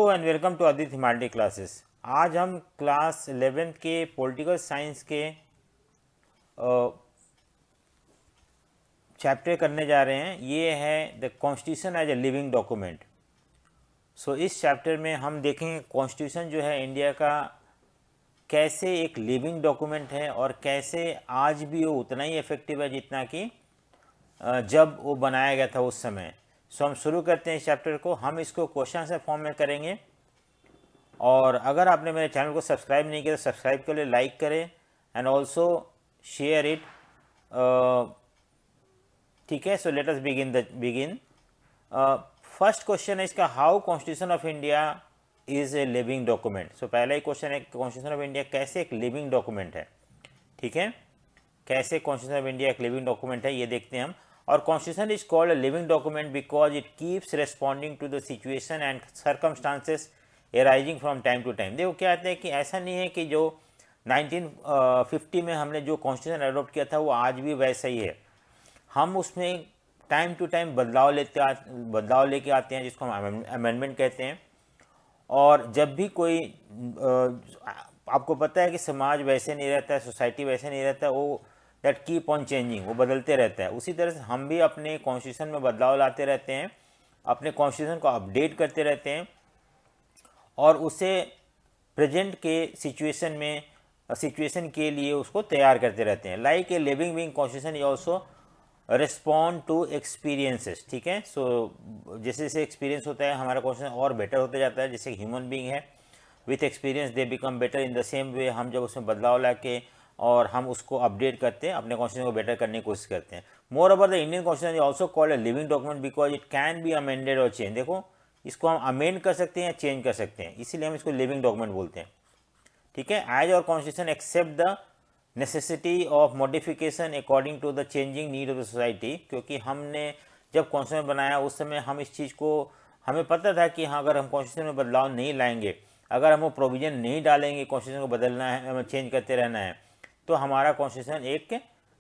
Hello and welcome to Aditya Himalaya classes. आज हम class 11th के पॉलिटिकल साइंस के चैप्टर करने जा रहे हैं। ये है the constitution as a living document. So इस चैप्टर में हम देखेंगे कॉन्स्टिट्यूशन जो है इंडिया का कैसे एक लिविंग डॉक्यूमेंट है और कैसे आज भी वो उतना ही इफेक्टिव है जितना कि जब वो बनाया गया था उस समय। सो हम शुरू करते हैं इस चैप्टर को। हम इसको क्वेश्चन आंसर फॉर्म में करेंगे और अगर आपने मेरे चैनल को सब्सक्राइब नहीं किया तो सब्सक्राइब कर ले, लाइक करें एंड ऑल्सो शेयर इट। ठीक है, so let us begin. First question है इसका, how constitution of India is a living document. So पहला ही क्वेश्चन है कॉन्स्टिट्यूशन ऑफ इंडिया कैसे एक लिविंग डॉक्यूमेंट है। ठीक है, कैसे कॉन्स्टिट्यूशन ऑफ इंडिया एक लिविंग डॉक्यूमेंट है ये देखते हैं हम। और constitution is called a living document because it keeps responding to the situation and circumstances arising from time to time. देखो क्या कहते हैं कि ऐसा नहीं है कि जो 1950 में हमने जो कॉन्स्टिट्यूशन अडोप्ट किया था वो आज भी वैसा ही है। हम उसमें टाइम टू टाइम बदलाव लेके आते हैं जिसको हम अमेंडमेंट कहते हैं। और जब भी कोई आपको पता है कि समाज वैसे नहीं रहता है, सोसाइटी वैसे नहीं रहता है, वो दैट कीप ऑन चेंजिंग, वो बदलते रहता है। उसी तरह से हम भी अपने कॉन्स्टिट्यूशन में बदलाव लाते रहते हैं, अपने कॉन्स्टिट्यूशन को अपडेट करते रहते हैं और उसे प्रेजेंट के सिचुएशन के लिए उसको तैयार करते रहते हैं। Like a living being constitution is also respond to experiences. ठीक है, सो जैसे जैसे एक्सपीरियंस होता है हमारा कॉन्स्टिट्यूशन और बेटर होता जाता है। जैसे ह्यूमन बीइंग है, with experience they become better. In the same way हम जब उसमें बदलाव ला के और हम उसको अपडेट करते हैं, अपने कॉन्स्टिट्यूशन को बेटर करने की कोशिश करते हैं। More over the Indian constitution is also called a living document because it can be amended और चेंज। देखो, इसको हम अमेंड कर सकते हैं या चेंज कर सकते हैं, इसीलिए हम इसको लिविंग डॉक्यूमेंट बोलते हैं। ठीक है, एज और constitution accept the necessity of modification according to the changing need of the society. क्योंकि हमने जब कॉन्स्टिट्यूशन बनाया उस समय हम इस चीज़ को, हमें पता था कि हाँ, अगर हम कॉन्स्टिट्यूशन में बदलाव नहीं लाएंगे, अगर हम वो प्रोविजन नहीं डालेंगे, कॉन्स्टिट्यूशन को बदलना है, हमें चेंज करते रहना है, तो हमारा कॉन्स्टिट्यूशन एक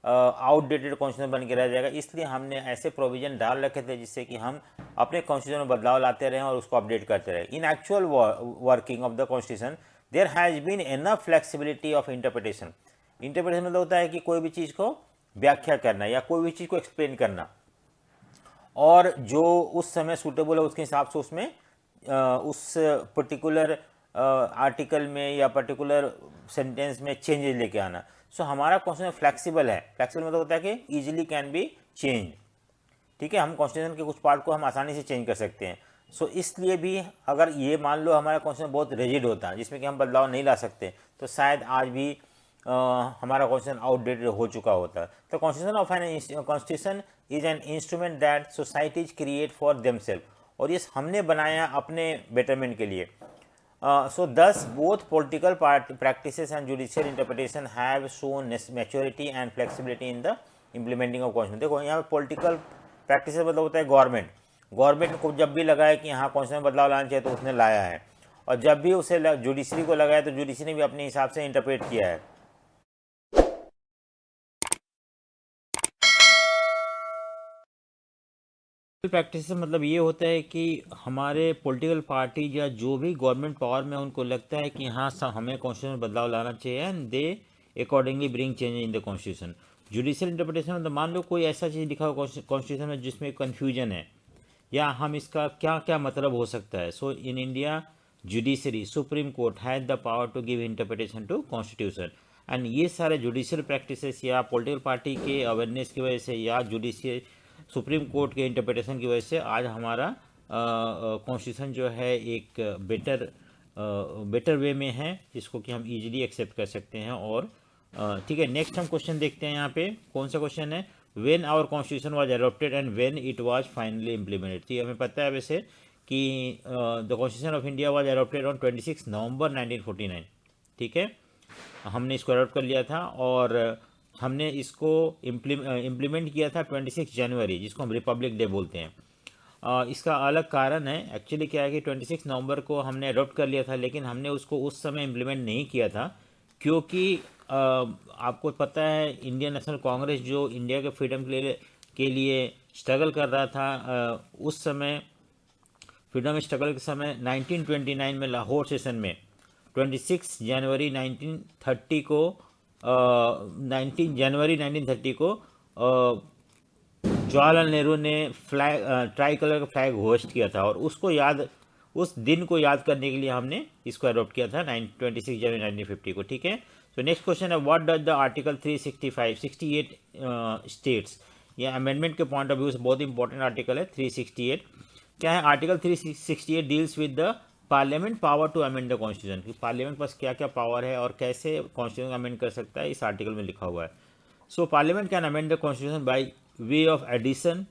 आउटडेटेड कॉन्स्टिट्यूशन बन के रह जाएगा। इसलिए हमने ऐसे प्रोविजन डाल रखे थे जिससे कि हम अपने कॉन्स्टिट्यूशन में बदलाव लाते रहें और उसको अपडेट करते रहें। In actual working of the constitution there has been enough flexibility of interpretation. Interpretation मतलब होता है कि कोई भी चीज़ को व्याख्या करना या कोई भी चीज़ को एक्सप्लेन करना, और जो उस समय सूटेबल है उसके हिसाब से उसमें उस पर्टिकुलर आर्टिकल में या पर्टिकुलर सेंटेंस में चेंजेस लेके आना। सो हमारा कॉन्स्टिट्यूशन फ्लेक्सिबल है। फ्लेक्सिबल मतलब होता है कि इजीली कैन बी चेंज। ठीक है, हम कॉन्स्टिट्यूशन के कुछ पार्ट को हम आसानी से चेंज कर सकते हैं। सो इसलिए भी अगर ये मान लो हमारा कॉन्स्टिट्यूशन बहुत रिजिड होता है जिसमें कि हम बदलाव नहीं ला सकते, तो शायद आज भी हमारा कॉन्स्टिट्यूशन आउटडेटेड हो चुका होता है। तो constitution is an instrument that societies create for themselves, और ये हमने बनाया अपने बेटरमेंट के लिए। So thus both political practices and judicial interpretation have shown maturity and flexibility in the implementing of constitution। देखो यहाँ पे पॉलिटिकल प्रैक्टिसेस मतलब होता है गवर्नमेंट को जब भी लगा है कि यहाँ कॉन्स्टिट्यूशन में बदलाव लाना चाहिए तो उसने लाया है, और जब भी उसे जुडिशरी को लगाया तो जुडिशरी ने भी अपने हिसाब से इंटरप्रेट किया है। प्रैक्टिस मतलब ये होता है कि हमारे पॉलिटिकल पार्टी या जो भी गवर्नमेंट पावर में उनको लगता है कि हाँ हमें कॉन्स्टिट्यूशन में बदलाव लाना चाहिए and they accordingly bring change in the constitution. Judicial interpretation मतलब मान लो कोई ऐसा चीज़ लिखा हो कॉन्स्टिट्यूशन में जिसमें कन्फ्यूजन है या हम इसका क्या क्या मतलब हो सकता है। So in India judiciary supreme court has the power to give interpretation to constitution. And ये सारे जुडिशियल प्रैक्टिसेस या पॉलिटिकल पार्टी के अवेयरनेस की वजह से या जुडिशियल सुप्रीम कोर्ट के इंटरप्रिटेशन की वजह से आज हमारा कॉन्स्टिट्यूशन जो है एक बेटर वे में है, जिसको कि हम इजीली एक्सेप्ट कर सकते हैं। और ठीक है, नेक्स्ट हम क्वेश्चन देखते हैं। यहाँ पे कौन सा क्वेश्चन है, when our constitution was adopted and when it was finally implemented. तो हमें पता है वैसे कि the constitution of India was adopted on 26 November 1949। ठीक है, हमने इसको अडॉप्ट कर लिया था और हमने इसको इम्प्लीमेंट किया था 26 जनवरी, जिसको हम रिपब्लिक डे बोलते हैं। इसका अलग कारण है। एक्चुअली क्या है कि 26 नवंबर को हमने अडॉप्ट कर लिया था, लेकिन हमने उसको उस समय इम्प्लीमेंट नहीं किया था क्योंकि आपको पता है इंडियन नेशनल कांग्रेस जो इंडिया के फ्रीडम के लिए स्ट्रगल कर रहा था, उस समय फ्रीडम स्ट्रगल के समय 1929 में लाहौर सेशन में 26 जनवरी 1930 को 19 जनवरी 1930 को जवाहरलाल नेहरू ने फ्लैग ट्राई कलर का फ्लैग होस्ट किया था, और उस दिन को याद करने के लिए हमने इसको अडॉप्ट किया था 26 जनवरी 1950 को। ठीक है। तो नेक्स्ट क्वेश्चन है, what does the article 368 states. ये अमेंडमेंट के पॉइंट ऑफ व्यू से बहुत इंपॉर्टेंट आर्टिकल है 368। क्या है article 368? Deals with the parliament power to amend the constitution, कि पार्लियामेंट पास क्या क्या पावर है और कैसे कॉन्स्टिट्यूशन अमेंड कर सकता है, इस आर्टिकल में लिखा हुआ है। So parliament can amend the constitution by way of addition,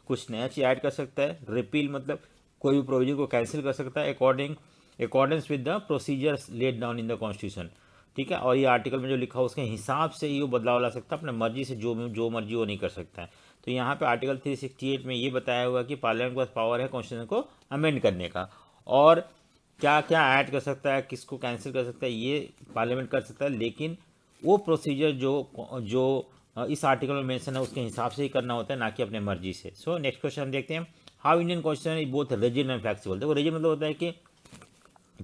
कुछ नया चीज ऐड कर सकता है। रिपील मतलब कोई भी प्रोविजन को कैंसिल कर सकता है accordance with the procedures laid down in the constitution. ठीक है। और ये आर्टिकल में जो लिखा हो उसके हिसाब से ये बदलाव ला सकता है, अपने मर्जी से जो मर्जी वो नहीं कर सकता है। तो यहाँ पे आर्टिकल 368 में ये बताया हुआ कि पार्लियामेंट के पास पावर है कॉन्स्टिट्यूशन को अमेंड करने का, और क्या क्या ऐड कर सकता है, किसको कैंसिल कर सकता है, ये पार्लियामेंट कर सकता है, लेकिन वो प्रोसीजर जो इस आर्टिकल में मेंशन है उसके हिसाब से ही करना होता है, ना कि अपने मर्जी से। सो नेक्स्ट क्वेश्चन हम देखते हैं, how Indian constitution is both rigid and flexible. देखो रिजिड मतलब होता है कि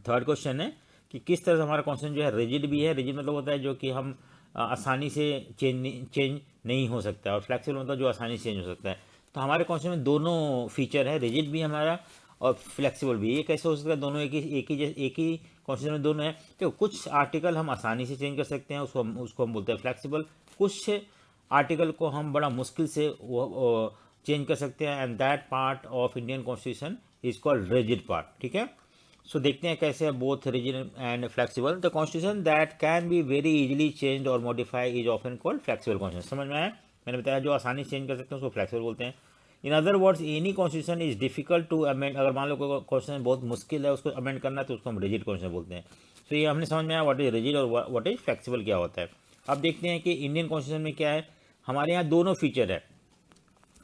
थर्ड क्वेश्चन है कि किस तरह से हमारा कॉन्स्टिट्यूशन जो है रिजिड भी है। रिजिड मतलब होता है जो कि हम आसानी से चेंज नहीं हो सकता, और फ्लेक्सिबल मतलब जो आसानी से चेंज हो सकता है। तो हमारे कॉन्स्टिट्यूशन में दोनों फीचर है, रिजिड भी हमारा और फ्लेक्सिबल भी। ये कैसे हो सकता है? दोनों एक ही कॉन्स्टिट्यूशन में दोनों है। तो कुछ आर्टिकल हम आसानी से चेंज कर सकते हैं, उसको हम बोलते हैं फ्लेक्सिबल। कुछ आर्टिकल को हम बड़ा मुश्किल से चेंज कर सकते हैं, and that part of Indian constitution is called rigid part. ठीक है। सो देखते हैं कैसे है both rigid and flexible. The constitution that can be very easily change और modify is often called flexible constitution. समझ में आया? मैंने बताया जो आसानी से चेंज कर सकते हैं उसको फ्लेक्सिबल बोलते हैं। In other words any constitution is difficult to amend. अगर मान लो कोई कॉन्स्टिट्यूशन बहुत मुश्किल है उसको अमेंड करना, तो उसको हम रिजिड कॉन्स्टिट्यूशन बोलते हैं। तो ये हमने समझ में आया व्हाट इज रिजिड और व्हाट इज फ्लेक्सिबल क्या होता है। अब देखते हैं कि इंडियन कॉन्स्टिट्यूशन में क्या है। हमारे यहाँ दोनों फीचर है।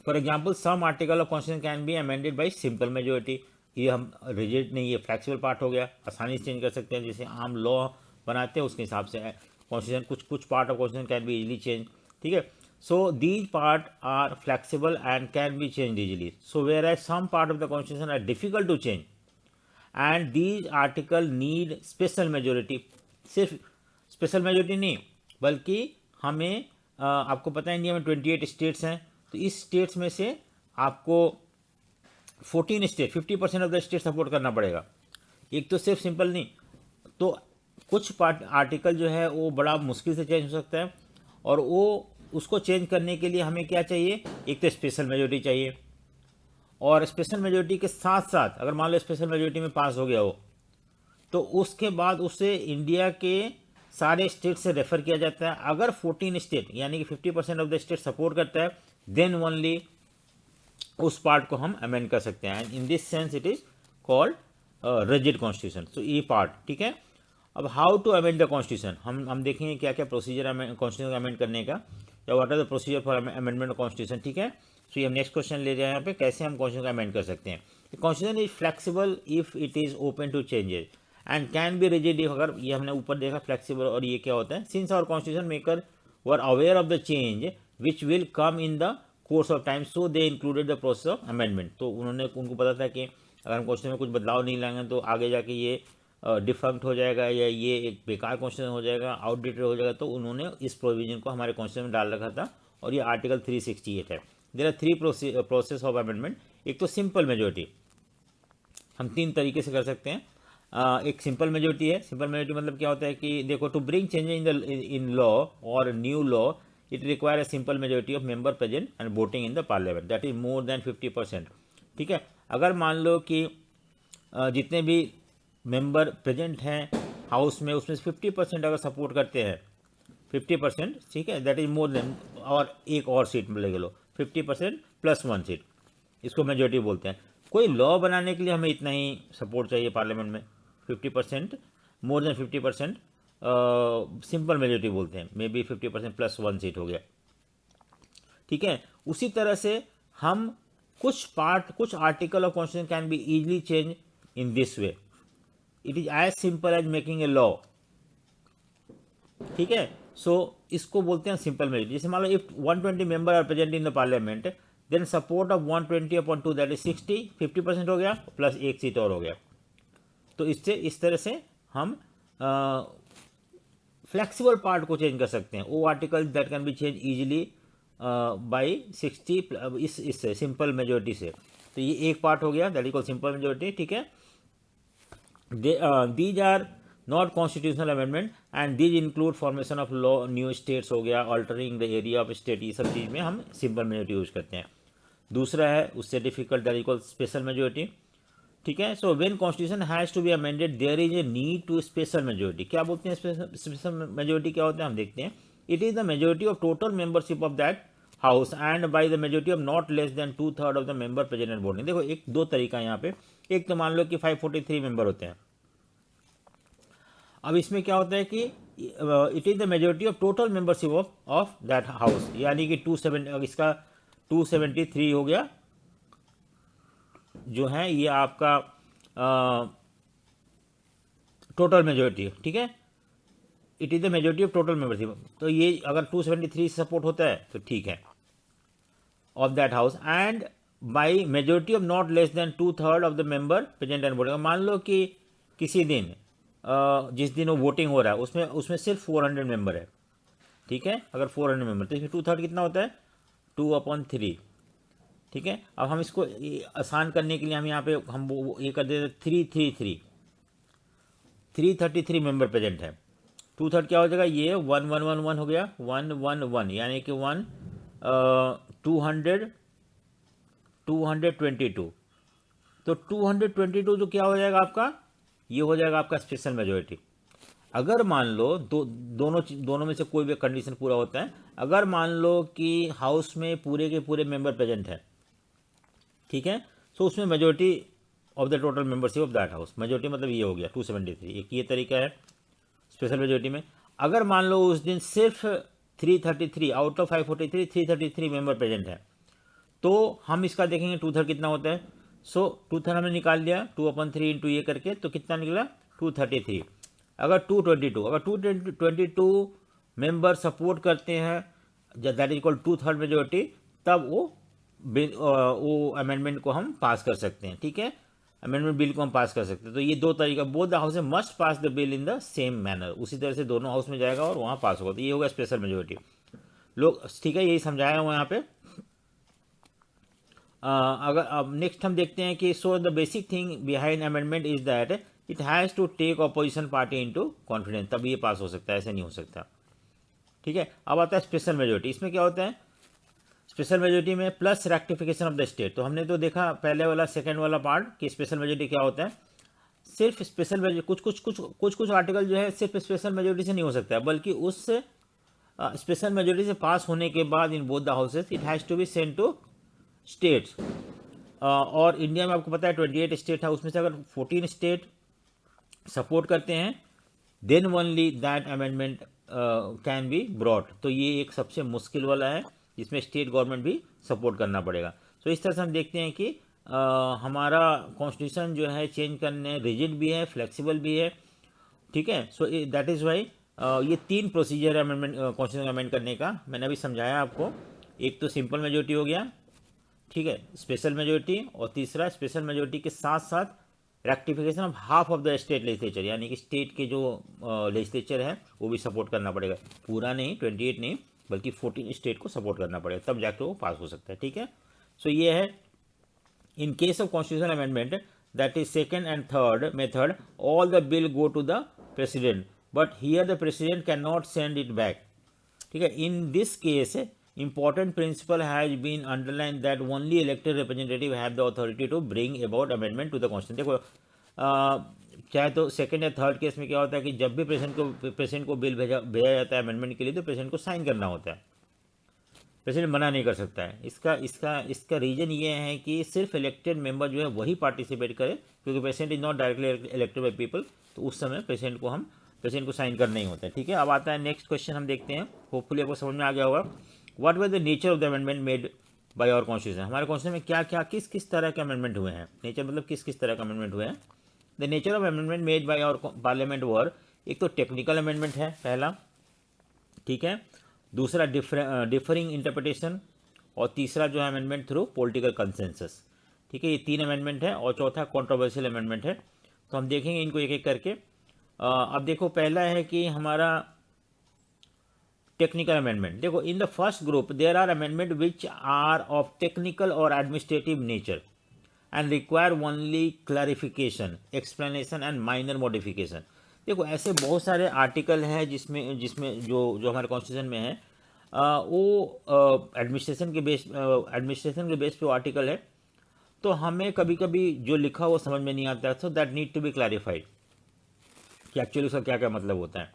For example some article of constitution can be amended by simple majority. ये हम रिजिड नहीं, ये फ्लेक्सिबल पार्ट हो गया, आसानी से चेंज कर सकते हैं। जैसे आम लॉ बनाते हैं उसके हिसाब से कॉन्स्टिट्यूशन कुछ part of constitution can be easily change. ठीक है। So these part are flexible and can be change easily. So where as some part of the constitution are difficult to change and these article need special majority. सिर्फ special majority नहीं, बल्कि हमें आपको पता है India में 28 states हैं, तो इस स्टेट्स में से आपको 14 state 50% of the state support करना पड़ेगा। एक तो सिर्फ सिंपल नहीं, तो कुछ पार्ट आर्टिकल जो है वो बड़ा मुश्किल से चेंज हो सकता है, और वो उसको चेंज करने के लिए हमें क्या चाहिए? एक तो स्पेशल मेजोरिटी चाहिए, और स्पेशल मेजोरिटी के साथ साथ अगर मान लो स्पेशल मेजोरिटी में पास हो गया हो, तो उसके बाद उसे इंडिया के सारे स्टेट से रेफर किया जाता है। अगर 14 स्टेट यानी कि 50% ऑफ द स्टेट सपोर्ट करता है, देन ओनली उस पार्ट को हम अमेंड कर सकते हैं। In this sense it is called rigid constitution. तो ये पार्ट ठीक है। अब how to amend the constitution, हम देखेंगे क्या क्या प्रोसीजर है कॉन्स्टिट्यूशन अमेंड करने का, या what are the procedure for amendment of constitution. ठीक है। तो ये हम नेक्स्ट क्वेश्चन ले रहे हैं यहाँ पे, कैसे हम कॉन्स्टिट्यूशन अमेंड कर सकते हैं। Constitution is flexible if it is open to changes and can be rigid if, अगर ये हमने ऊपर देखा फ्लेक्सिबल, और ये क्या होता है? Since our constitution maker were aware of the change which will come in the course of time, so they included the process of amendment. तो उनको पता था कि अगर हम कॉन्स्टिट्यूशन में कुछ बदलाव नहीं लाएंगे तो आगे जाके ये डिफंक्ट हो जाएगा, या ये एक बेकार कॉन्स्टिट्यूशन हो जाएगा, आउटडेटेड हो जाएगा, तो उन्होंने इस प्रोविजन को हमारे कॉन्स्टिट्यूशन में डाल रखा था, और ये आर्टिकल 368 है। There are 3 process of amendment. एक तो सिंपल मेजोरिटी, हम 3 तरीके से कर सकते हैं। एक सिंपल मेजोरिटी है। सिंपल मेजोरिटी मतलब क्या होता है कि देखो, to bring change in law और new law it require a simple majority of member present and voting in the parliament, that is more than 50%। ठीक है। अगर मान लो कि जितने भी मेंबर प्रेजेंट हैं हाउस में, उसमें 50% अगर सपोर्ट करते हैं, 50%, ठीक है, दैट इज मोर देन, और एक और सीट में ले लो 50% प्लस 1 सीट, इसको मेजोरिटी बोलते हैं। कोई लॉ बनाने के लिए हमें इतना ही सपोर्ट चाहिए पार्लियामेंट में, 50%, मोर देन 50%, सिंपल मेजोरिटी बोलते हैं, मे बी 50% प्लस 1 सीट हो गया। ठीक है। उसी तरह से हम कुछ article of constitution can be easily change in this way, it is as simple as making a law. ठीक है। सो इसको बोलते हैं सिंपल मेजोरिटी। जैसे मान लो if 120 member are present in the parliament, then support of 120/2 that is 60, 50% हो गया, प्लस एक सीट और हो गया। तो इससे इस तरह से हम फ्लेक्सिबल पार्ट को चेंज कर सकते हैं। वो article that can be change easily by 60 इससे सिंपल मेजोरिटी से। तो ये एक पार्ट हो गया that is called simple majority, ठीक है। These are not constitutional amendment and these include formation of law, new states हो गया, altering the area of state, ये सब चीज़ में हम सिंपल मेजोरिटी यूज करते हैं। दूसरा है उससे difficult that is called special majority, ठीक है। So when constitution has to be amended there is a need to special majority. क्या बोलते हैं स्पेशल मेजोरिटी, क्या होता है हम देखते हैं। It is the majority of total membership of that house and by the majority of not less than 2/3 of the member present and voting. देखो एक दो तरीका है यहाँ पे। एक तो मान लो कि 543 मेंबर होते हैं। अब इसमें क्या होता है कि it is the majority of total membership of that house, यानी कि 270, इसका 273 हो गया जो है ये आपका टोटल मेजोरिटी, ठीक है। It is the majority of total membership, तो ये अगर 273 से सपोर्ट होता है तो ठीक है, of that house and by majority of not less than 2/3 of the member present and voting. मान लो कि किसी दिन जिस दिन वो वोटिंग हो रहा है उसमें सिर्फ 400 मेंबर है, ठीक है। अगर 400 मेंबर तो इसमें 2/3 कितना होता है, 2/3, ठीक है। अब हम इसको आसान करने के लिए हम यहाँ पे हम ये कर देते 333 मेंबर प्रेजेंट है। 2/3 क्या हो जाएगा, ये 1111 हो गया, 111 यानी कि 222। तो 222 जो क्या हो जाएगा आपका, ये हो जाएगा आपका स्पेशल मेजोरिटी। अगर मान लो दोनों में से कोई भी कंडीशन पूरा होता है। अगर मान लो कि हाउस में पूरे के पूरे मेंबर प्रेजेंट है, ठीक है, तो उसमें majority of the total membership of that house, majority मतलब ये हो गया 273। एक ये तरीका है स्पेशल मेजोरिटी में। अगर मान लो उस दिन सिर्फ 333 आउट ऑफ 543 333 मेंबर प्रेजेंट है, तो हम इसका देखेंगे 2/3 कितना होता है। सो 2/3 हमने निकाल लिया 2/3 इंटू ये करके, तो कितना निकला 233। अगर 222 मेंबर सपोर्ट करते हैं दैट इज इक्वल 2/3 मेजोरिटी, तब वो अमेंडमेंट को हम पास कर सकते हैं, ठीक है। अमेंडमेंट बिल को हम पास कर सकते हैं। तो ये दो तरीका, both the house must pass the bill in the same manner, उसी तरह से दोनों हाउस में जाएगा और वहाँ पास होगा। तो ये होगा स्पेशल मेजोरिटी लोग, ठीक है, यही समझाया हुआ यहाँ पे। अगर अब नेक्स्ट हम देखते हैं कि so the basic thing behind amendment is that it has to take opposition party into confidence, तब ये पास हो सकता है, ऐसे नहीं हो सकता, ठीक है। अब आता है स्पेशल मेजोरिटी। इसमें क्या होता है, स्पेशल मेजोरिटी में plus rectification of the state. तो हमने तो देखा पहले वाला सेकंड वाला पार्ट कि स्पेशल मेजोरिटी क्या होता है। सिर्फ स्पेशल मेजोरिटी कुछ आर्टिकल जो है सिर्फ स्पेशल मेजोरिटी से नहीं हो सकता है, बल्कि उस स्पेशल मेजोरिटी से पास होने के बाद in both the houses it has to be send to states. और इंडिया में आपको पता है 28 स्टेट है, उसमें से अगर 14 स्टेट सपोर्ट करते हैं then only that amendment can be brought. तो ये एक सबसे मुश्किल वाला है जिसमें स्टेट गवर्नमेंट भी सपोर्ट करना पड़ेगा। तो इस तरह से हम देखते हैं कि हमारा कॉन्स्टिट्यूशन जो है चेंज करने रिजिड भी है, फ्लेक्सिबल भी है, ठीक है। सो दैट इज़ वाई ये 3 प्रोसीजर है अमेंडमेंट कॉन्स्टिट्यूशन अमेंड करने का। मैंने अभी समझाया आपको। एक तो सिंपल मेजोरिटी हो गया, ठीक है, स्पेशल मेजोरिटी, और तीसरा स्पेशल मेजोरिटी के साथ साथ rectification of half of the state legislature, यानी कि स्टेट के जो लेजिस्लेचर है वो भी सपोर्ट करना पड़ेगा। पूरा नहीं, 28 नहीं, बल्कि 14 स्टेट को सपोर्ट करना पड़ेगा, तब जाकर वो पास हो सकता है, ठीक है। सो ये है in case of constitution amendment that is second and third method, all the bill go to the president, but here the president can not send it back, ठीक है। In this case important principle has been underlined that only elected representative have the authority to bring about amendment to the constitution। देखो चाहे तो second या third case में क्या होता है कि जब भी प्रेसिडेंट को बिल भेजा जाता है अमेंडमेंट के लिए, तो प्रेसिडेंट को साइन करना होता है, प्रेसिडेंट मना नहीं कर सकता है। इसका रीजन ये है कि सिर्फ इलेक्टेड मेंबर जो है वही पार्टिसिपेट करे, क्योंकि president is not directly elected by people, तो उस समय प्रेसिडेंट को साइन करना ही होता है, ठीक है। अब आता है नेक्स्ट क्वेश्चन, हम देखते हैं, होपफुली आपको समझ में आ गया होगा। What was the nature of the amendment made by our constitution? हमारे कॉन्स्टिट्यूशन में क्या क्या किस तरह के अमेंडमेंट हुए हैं। नेचर मतलब किस तरह के अमेंडमेंट हुए हैं। The nature of amendment made by our parliament were, एक तो टेक्निकल अमेंडमेंट है पहला, ठीक है। दूसरा डिफरिंग इंटरप्रिटेशन, और तीसरा जो है अमेंडमेंट थ्रू पॉलिटिकल कंसेंसस। ठीक है, ये 3 अमेंडमेंट है और चौथा कंट्रोवर्शियल अमेंडमेंट है। तो हम देखेंगे इनको एक एक करके। अब देखो, पहला है कि हमारा टेक्निकल अमेंडमेंट। देखो, in the first group there are amendment which are of technical और administrative nature and require only clarification, explanation and minor modification. देखो, ऐसे बहुत सारे आर्टिकल हैं जिसमें जिसमें जो जो हमारे कॉन्स्टिट्यूशन में है, वो एडमिनिस्ट्रेशन के बेस पे आर्टिकल है। तो हमें कभी कभी जो लिखा वो समझ में नहीं आता है, so that need to be clarified कि एक्चुअली उसका क्या क्या मतलब होता है।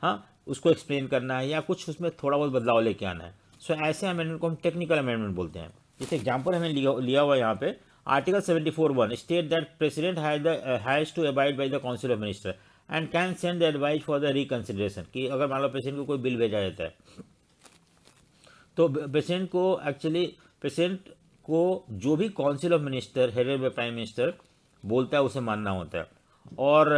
हाँ, उसको एक्सप्लेन करना है या कुछ उसमें थोड़ा बहुत बदलाव लेके आना है। सो ऐसे अमेंडमेंट को हम टेक्निकल अमेंडमेंट बोलते हैं। जैसे एग्जाम्पल हमें लिया हुआ है यहाँ पे, article 74(1) state that president has to abide by the council of minister and can send the advice for the reconsideration. कि अगर मान लो प्रेसिडेंट को कोई बिल भेजा जाता है, तो प्रेसिडेंट को जो भी council of minister headed by prime minister बोलता है उसे मानना होता है। और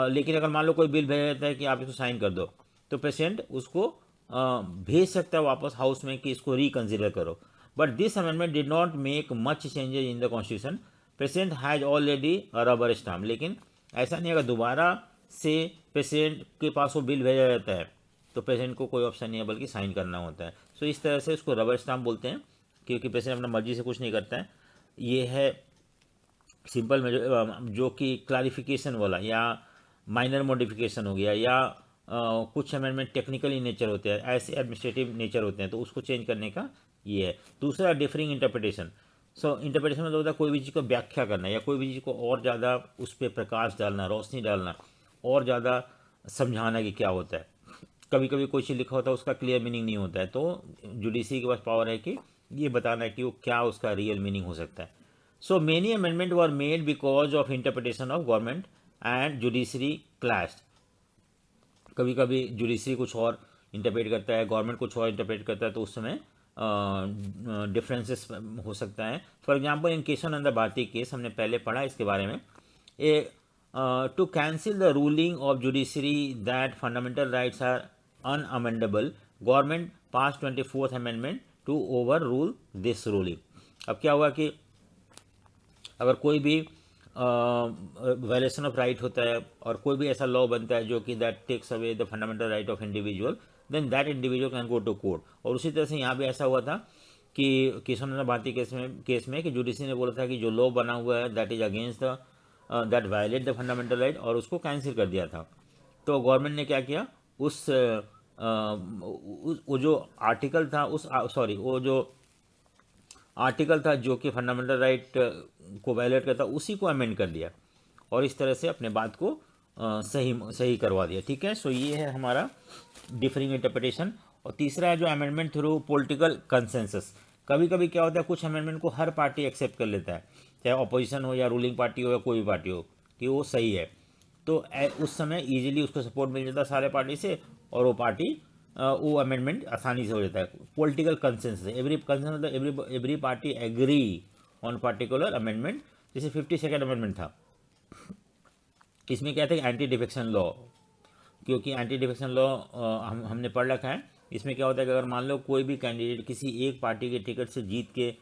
लेकिन अगर मान लो कोई बिल भेजा जाता है कि आप इसको साइन कर दो, तो प्रेसिडेंट उसको भेज सकता है वापस हाउस में कि इसको रिकन्सिडर करो। But this amendment did not make much changes in the constitution, president has already rubber stamp. लेकिन ऐसा नहीं, अगर दोबारा से प्रेसिडेंट के पास वो बिल भेजा जाता है तो प्रेसिडेंट को कोई ऑप्शन नहीं है बल्कि साइन करना होता है। सो इस तरह से उसको रबर स्टाम्प बोलते हैं, क्योंकि प्रेसिडेंट अपना मर्जी से कुछ नहीं करता है। ये है सिंपल में जो कि क्लैरिफिकेशन वाला या माइनर मॉडिफिकेशन हो गया, या कुछ अमेंडमेंट टेक्निकल इन नेचर होते हैं, ऐसे एडमिनिस्ट्रेटिव नेचर होते हैं, तो उसको चेंज करने का ये है। दूसरा डिफरिंग इंटरप्रिटेशन। सो इंटरप्रिटेशन मतलब होता है कोई भी चीज़ को व्याख्या करना या कोई भी चीज़ को और ज़्यादा उस पर प्रकाश डालना, रोशनी डालना, और ज़्यादा समझाना कि क्या होता है। कभी कभी कोई चीज़ लिखा होता है उसका क्लियर मीनिंग नहीं होता है, तो जुडिशरी के पास पावर है कि ये बताना है कि वो क्या उसका रियल मीनिंग हो सकता है। So many amendment were made because of interpretation of government and judiciary clashed. कभी कभी जुडिशरी कुछ और इंटरप्रेट करता है, गवर्नमेंट कुछ और इंटरप्रेट करता है, तो उस समय डिफरेंसेस हो सकता है। For example in Kesavananda Bharati case, हमने पहले पढ़ा इसके बारे में। To cancel the ruling of judiciary that fundamental rights are unamendable, government pass 24th amendment to over rule this ruling. अब क्या हुआ कि अगर कोई भी वायलेशन ऑफ राइट होता है और कोई भी ऐसा लॉ बनता है जो कि that takes away the fundamental right of individual, then that individual can go to court. और उसी तरह से यहाँ भी ऐसा हुआ था कि केशवानंद भारती केस में कि जुडिशरी ने बोला था कि जो लॉ बना हुआ है that is against the that violate the fundamental right, और उसको कैंसिल कर दिया था। तो गवर्नमेंट ने क्या किया, वो जो आर्टिकल था वो जो आर्टिकल था जो कि फंडामेंटल राइट को वायलेट करता, उसी को अमेंड कर दिया और इस तरह से अपने बात को सही करवा दिया। ठीक है, सो ये है हमारा डिफरिंग इंटरप्रिटेशन। और तीसरा है जो अमेंडमेंट थ्रू पॉलिटिकल कंसेंसस। कभी कभी क्या होता है, कुछ अमेंडमेंट को हर पार्टी एक्सेप्ट कर लेता है, चाहे अपोजिशन हो या रूलिंग पार्टी हो या कोई भी पार्टी हो, कि वो सही है। तो उस समय इजीली उसको सपोर्ट मिल जाता है सारे पार्टी से, और वो पार्टी वो अमेंडमेंट आसानी से हो जाता है। पॉलिटिकल कंसेंसस, एवरी कंसेंसस मतलब every party agree on particular amendment. जैसे 52nd अमेंडमेंट था, इसमें क्या था, एंटी डिफेक्शन लॉ। क्योंकि एंटी डिफेक्शन लॉ हमने पढ़ रखा है। इसमें क्या होता है कि अगर मान लो कोई भी कैंडिडेट किसी एक पार्टी के टिकट से जीत के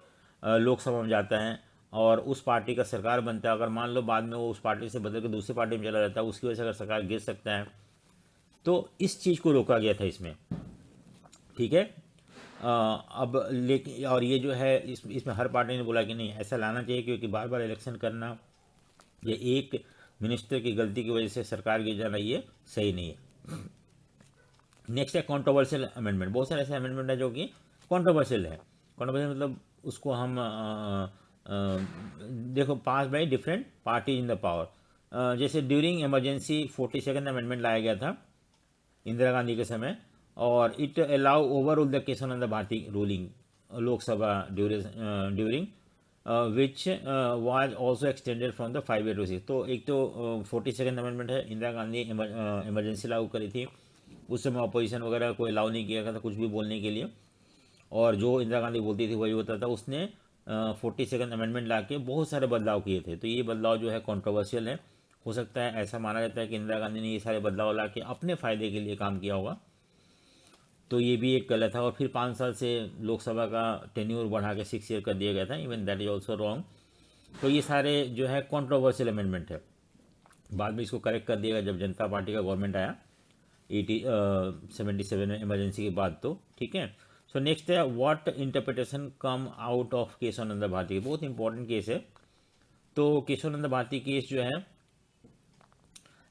लोकसभा में जाता है और उस पार्टी का सरकार बनता है, अगर मान लो बाद में वो उस पार्टी से बदल के दूसरी पार्टी में चला जाता है, उसकी वजह से अगर सरकार गिर सकता है, तो इस चीज़ को रोका गया था इसमें। ठीक है, अब लेकिन और ये जो है इसमें हर पार्टी ने बोला कि नहीं, ऐसा लाना चाहिए, क्योंकि बार बार इलेक्शन करना, ये एक मिनिस्टर की गलती की वजह से सरकार गिर जाना, ये सही नहीं है। नेक्स्ट है कंट्रोवर्शियल अमेंडमेंट। बहुत सारे ऐसे अमेंडमेंट है जो कि कंट्रोवर्शियल है। कंट्रोवर्शियल मतलब उसको हम देखो, pass by different party in the power. जैसे ड्यूरिंग इमरजेंसी 42nd अमेंडमेंट लाया गया था इंदिरा गांधी के समय, और it allow over rule the Kesavananda Bharati ruling Lok Sabha during which was also extended from the 5 year to 6। तो एक तो 42nd अमेंडमेंट है, इंदिरा गांधी इमरजेंसी लागू करी थी, उस समय अपोजिशन वगैरह कोई अलाउ नहीं किया था कुछ भी बोलने के लिए, और जो इंदिरा गांधी बोलती थी वही होता था। उसने 42nd अमेंडमेंट ला के बहुत सारे बदलाव किए थे। तो ये बदलाव जो है कंट्रोवर्शियल है। हो सकता है, ऐसा माना जाता है कि इंदिरा गांधी ने ये सारे बदलाव ला के अपने फ़ायदे के लिए काम किया होगा। तो ये भी एक गलत था। और फिर 5 साल से लोकसभा का टेन्योर बढ़ा के 6 ईयर कर दिया गया था, even that is also wrong. तो ये सारे जो है कॉन्ट्रोवर्शियल अमेंडमेंट है। बाद में इसको करेक्ट कर दिया गया जब जनता पार्टी का गवर्नमेंट आया 77 में इमरजेंसी के बाद। तो ठीक है। सो नेक्स्ट है what interpretation come out of Keshavananda Bharati. बहुत इंपॉर्टेंट केस है। तो केशवानंद भारती केस जो है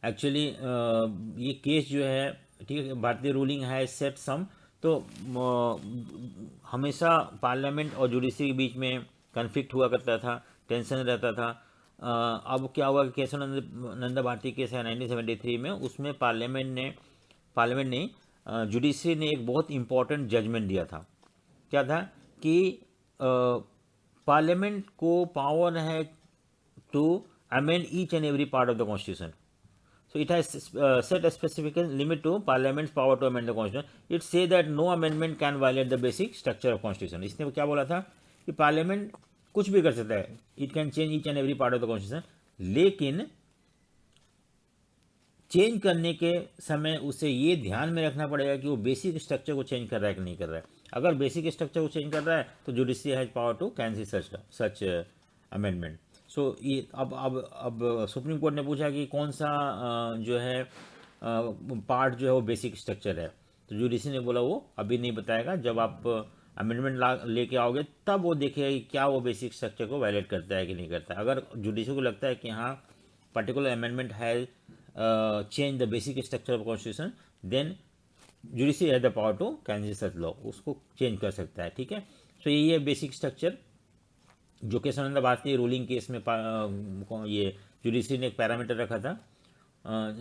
एक्चुअली ये केस जो है, ठीक है, भारतीय रूलिंग है सेट सम। तो हमेशा पार्लियामेंट और जुडिशरी के बीच में कन्फ्लिक्ट हुआ करता था, टेंशन रहता था। अब क्या हुआ कि केशवानंद भारती केस है 1973 में, उसमें पार्लियामेंट ने जुडिशरी ने एक बहुत इंपॉर्टेंट जजमेंट दिया था। क्या था कि पार्लियामेंट को पावर है to amend each and every part of the constitution. So it has set a specific limit to Parliament's power to amend the Constitution. It say that no amendment can violate the basic structure of Constitution. इसने क्या बोला था कि parliament कुछ भी कर सकता है, it can change each and every part of the constitution, लेकिन चेंज करने के समय उसे ये ध्यान में रखना पड़ेगा कि वो बेसिक स्ट्रक्चर को चेंज कर रहा है कि नहीं कर रहा है। अगर बेसिक स्ट्रक्चर को चेंज कर रहा है तो judiciary has power to cancel such amendment. So ये अब सुप्रीम कोर्ट ने पूछा कि कौन सा जो है पार्ट जो है वो बेसिक स्ट्रक्चर है। तो जुडिशरी ने बोला वो अभी नहीं बताएगा, जब आप अमेंडमेंट लेके आओगे तब वो देखेगा कि क्या वो बेसिक स्ट्रक्चर को वायलेट करता है कि नहीं करता है। अगर जुडिशरी को लगता है कि हाँ particular amendment has change the basic structure of constitution, then judiciary has the power to cancel such law, उसको चेंज कर सकता है। ठीक है। सो यही है बेसिक स्ट्रक्चर जो केशवानंद भारती रूलिंग केस में ये जुडिशरी ने एक पैरामीटर रखा था।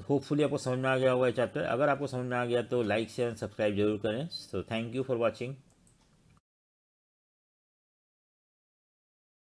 होपफुली आपको समझ में आ गया होगा ये चैप्टर। अगर आपको समझ में आ गया तो लाइक शेयर एंड सब्सक्राइब जरूर करें। So thank you for watching.